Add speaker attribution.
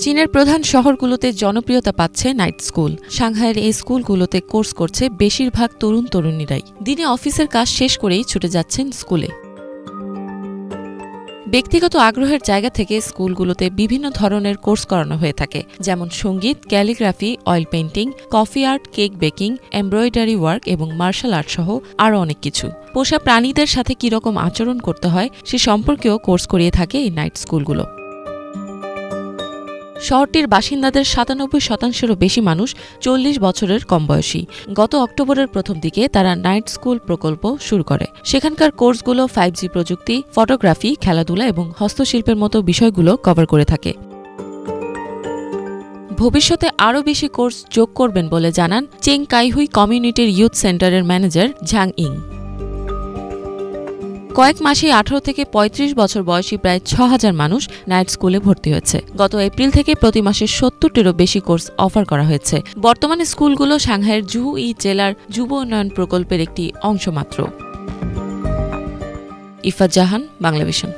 Speaker 1: চীনের প্রধান শহরগুলোতে জনপ্রিয়তা পাচ্ছে নাইট স্কুল। সাংহাইয়ের এই স্কুলগুলোতে কোর্স করছে বেশিরভাগ তরুণ-তরুণীরাই। দিনে অফিসের কাজ শেষ করেই ছুটে যাচ্ছেন স্কুলে। ব্যক্তিগত আগ্রহের জায়গা থেকে স্কুলগুলোতে বিভিন্ন ধরনের কোর্স করানো হয়ে থাকে, যেমন সঙ্গীত, calligraphy, oil painting, coffee art, cake baking, embroidery work এবং মার্শাল আর্ট সহ আরও অনেক কিছু। পোষা প্রাণীদের সাথে কীরকম আচরণ করতে হয় সে সম্পর্কেও কোর্স করিয়ে থাকে এই নাইট স্কুলগুলো। শহরটির বাসিন্দাদের ৯৭%-এরও বেশি মানুষ ৪০ বছরের কম বয়সী। গত অক্টোবরের প্রথম দিকে তারা নাইট স্কুল প্রকল্প শুরু করে। সেখানকার কোর্সগুলো 5G প্রযুক্তি, ফটোগ্রাফি, খেলাধুলা এবং হস্তশিল্পের মতো বিষয়গুলো কভার করে থাকে। ভবিষ্যতে আরও বেশি কোর্স যোগ করবেন বলে জানান চেং কাইহুই কমিউনিটির ইউথ সেন্টারের ম্যানেজার ঝাং ইং। কয়েক মাসেই ১৮ থেকে ৩৫ বছর বয়সী প্রায় ৬,০০০ মানুষ নাইট স্কুলে ভর্তি হয়েছে। গত এপ্রিল থেকে প্রতি মাসে ৭০টিরও বেশি কোর্স অফার করা হয়েছে। বর্তমানে স্কুলগুলো সাংহাইয়ের জুহুই জেলার যুব উন্নয়ন প্রকল্পের একটি অংশ মাত্র। ইফাত জাহান, বাংলাভিশন।